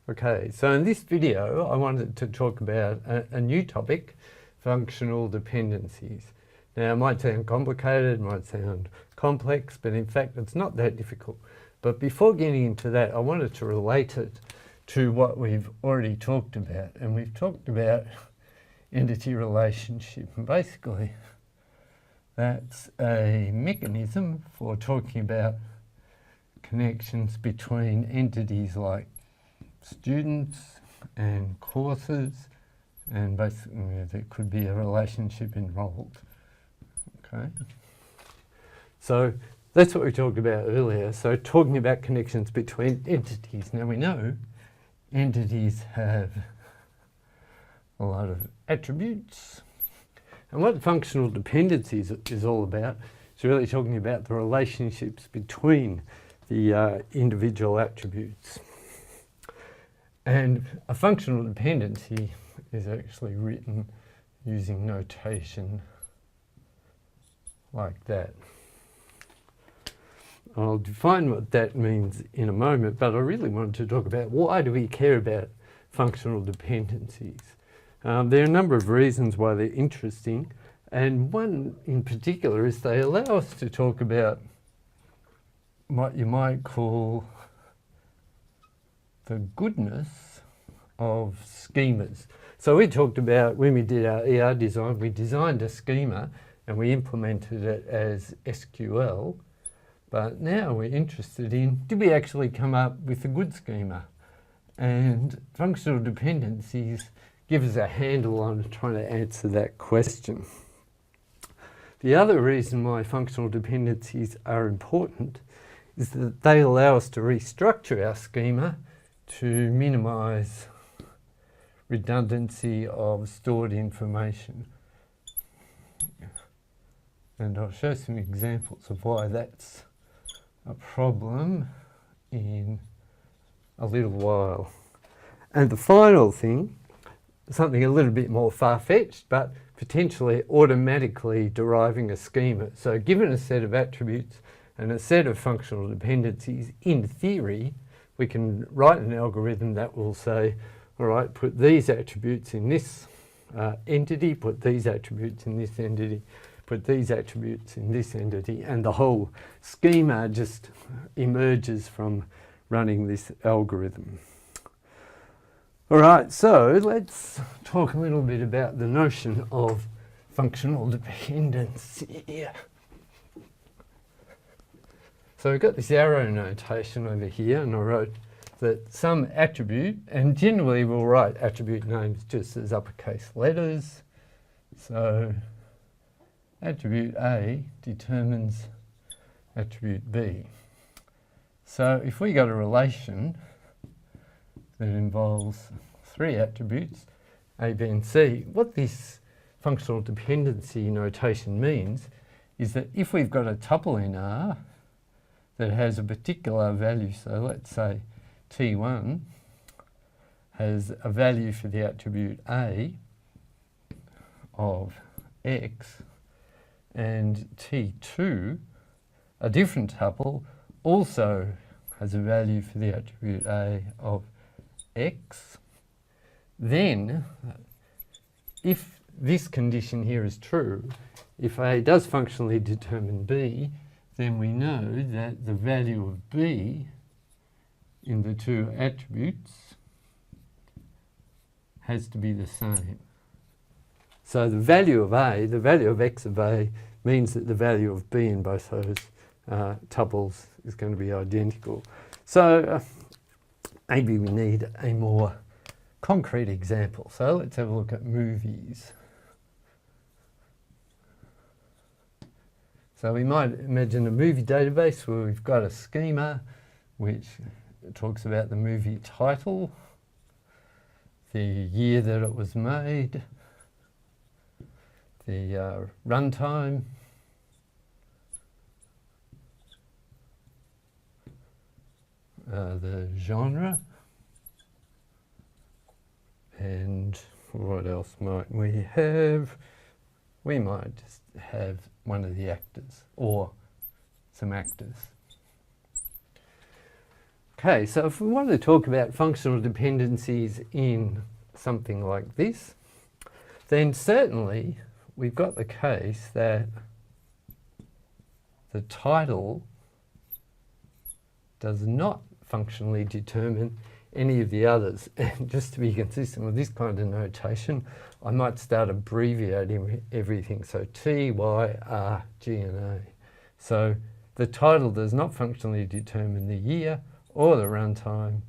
Okay, so in this video I wanted to talk about a new topic, functional dependencies. Now it might sound complicated, might sound complex, but in fact it's not that difficult. But before getting into that, I wanted to relate it to what we've already talked about. And we've talked about entity relationship. And basically that's a mechanism for talking about connections between entities like students and courses, and basically there could be a relationship involved. Okay, so that's what we talked about earlier. So talking about connections between entities. Now we know entities have a lot of attributes, and what functional dependencies is all about is really talking about the relationships between the individual attributes. And a functional dependency is actually written using notation like that. I'll define what that means in a moment, but I really wanted to talk about why do we care about functional dependencies. There are a number of reasons why they're interesting, and one in particular is they allow us to talk about what you might call the goodness of schemas. So we talked about when we did our ER design, we designed a schema and we implemented it as SQL, but now we're interested in, did we actually come up with a good schema? And functional dependencies give us a handle on trying to answer that question. The other reason why functional dependencies are important is that they allow us to restructure our schema to minimize redundancy of stored information. And I'll show some examples of why that's a problem in a little while. And the final thing, something a little bit more far-fetched, but potentially automatically deriving a schema. So given a set of attributes and a set of functional dependencies, in theory, we can write an algorithm that will say, all right, put these attributes in this entity, put these attributes in this entity, put these attributes in this entity, and the whole schema just emerges from running this algorithm. All right, so let's talk a little bit about the notion of functional dependency. So we've got this arrow notation over here, and I wrote that some attribute, and generally we'll write attribute names just as uppercase letters. So attribute A determines attribute B. So if we got a relation that involves three attributes, A, B, and C, what this functional dependency notation means is that if we've got a tuple in R that has a particular value, so let's say T1 has a value for the attribute A of X, and T2, a different tuple, also has a value for the attribute A of X, then if this condition here is true, if A does functionally determine B, then we know that the value of B in the two attributes has to be the same. So the value of A, the value of X of A, means that the value of B in both those tuples is going to be identical. So maybe we need a more concrete example. So let's have a look at movies. So we might imagine a movie database where we've got a schema which talks about the movie title, the year that it was made, the runtime, the genre, and what else might we have? We might just have one of the actors or some actors. Okay, so if we want to talk about functional dependencies in something like this, then certainly we've got the case that the title does not functionally determine any of the others. And just to be consistent with this kind of notation, I might start abbreviating everything. So T, Y, R, G, and A. So the title does not functionally determine the year, or the runtime,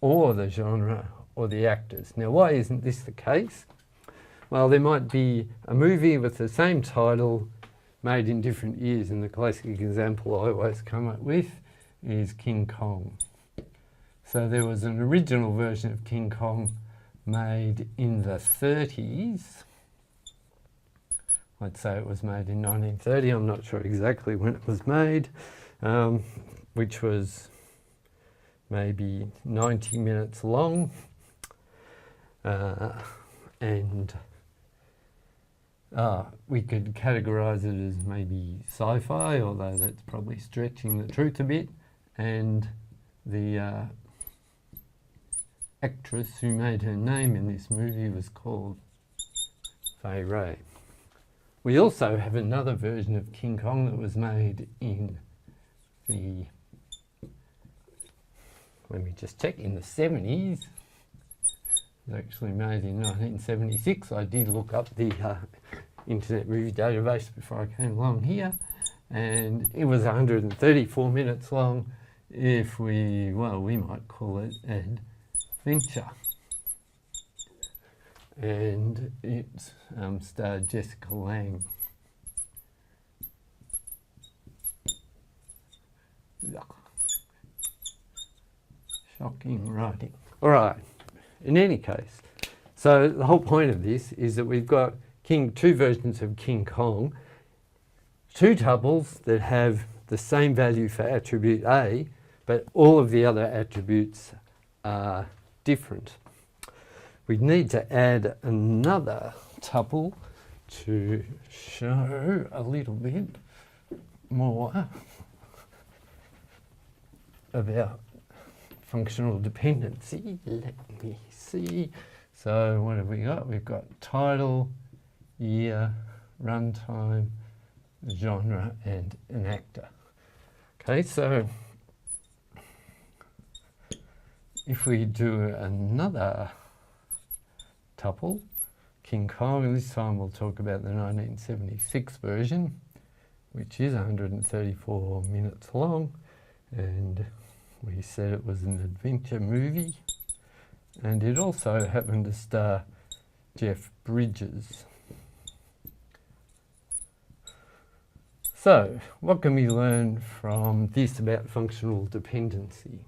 or the genre, or the actors. Now, why isn't this the case? Well, there might be a movie with the same title made in different years, and the classic example I always come up with is King Kong. So there was an original version of King Kong made in the 30s. I'd say it was made in 1930, I'm not sure exactly when it was made, which was maybe 90 minutes long, and we could categorise it as maybe sci-fi, although that's probably stretching the truth a bit, and the actress who made her name in this movie was called Fay Wray. We also have another version of King Kong that was made in the, let me just check, in the 70s. It was actually made in 1976. I did look up the Internet Movie Database before I came along here, and it was 134 minutes long. If we might call it Adventure. And it starred Jessica Lange. Shocking writing. All right, in any case, so the whole point of this is that we've got two versions of King Kong, two tuples that have the same value for attribute A, but all of the other attributes are different. We need to add another tuple to show a little bit more about functional dependency. Let me see. So what have we got? We've got title, year, runtime, genre, and an actor. Okay, so if we do another tuple, King Kong, and this time we'll talk about the 1976 version, which is 134 minutes long, and we said it was an adventure movie, and it also happened to star Jeff Bridges. So, what can we learn from this about functional dependency?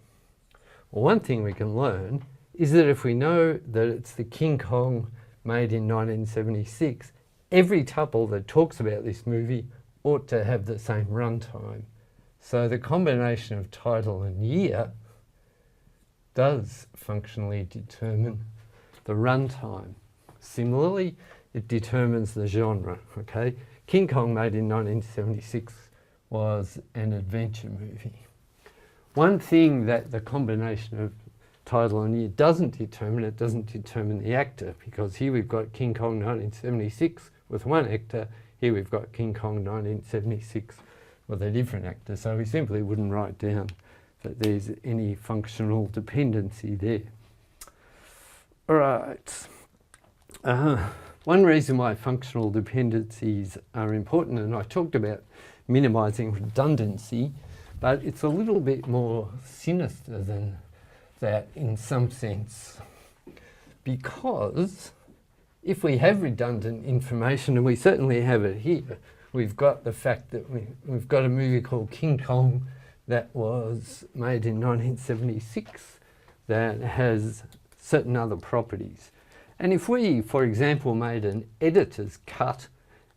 Well, one thing we can learn is that if we know that it's the King Kong made in 1976, every tuple that talks about this movie ought to have the same runtime. So the combination of title and year does functionally determine the runtime. Similarly, it determines the genre, okay? King Kong made in 1976 was an adventure movie. One thing that the combination of title and year doesn't determine the actor, because here we've got King Kong 1976 with one actor, here we've got King Kong 1976 with a different actor, so we simply wouldn't write down that there's any functional dependency there. All right, one reason why functional dependencies are important, and I talked about minimizing redundancy, but it's a little bit more sinister than that in some sense, because if we have redundant information, and we certainly have it here, we've got the fact that we've got a movie called King Kong that was made in 1976 that has certain other properties. And if we, for example, made an editor's cut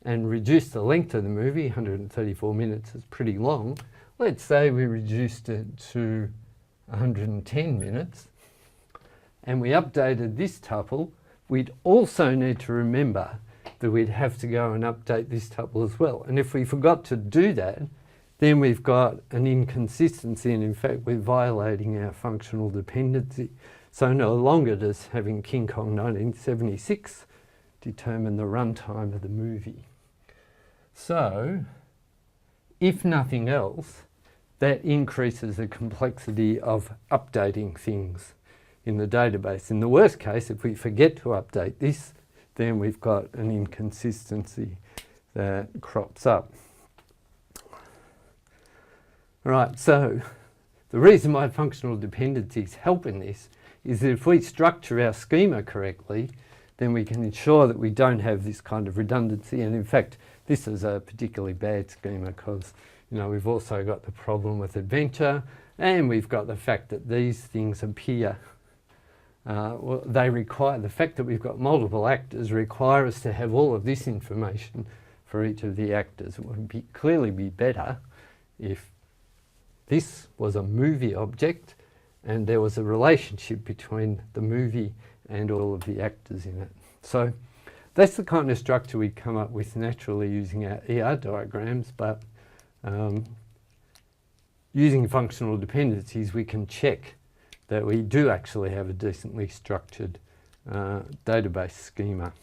and reduced the length of the movie, 134 minutes is pretty long, let's say we reduced it to 110 minutes, and we updated this tuple, we'd also need to remember that we'd have to go and update this tuple as well. And if we forgot to do that, then we've got an inconsistency, and in fact we're violating our functional dependency. So no longer does having King Kong 1976 determine the runtime of the movie. So, if nothing else, that increases the complexity of updating things in the database. In the worst case, if we forget to update this, then we've got an inconsistency that crops up. Right, so the reason why functional dependencies help in this is that if we structure our schema correctly, then we can ensure that we don't have this kind of redundancy. And in fact, this is a particularly bad schema because, you know, we've also got the problem with adventure, and we've got the fact that these things appear. Well, they require, the fact that we've got multiple actors require us to have all of this information for each of the actors. It would clearly be better if this was a movie object and there was a relationship between the movie and all of the actors in it. So that's the kind of structure we come up with naturally using our ER diagrams, but using functional dependencies we can check that we do actually have a decently structured database schema.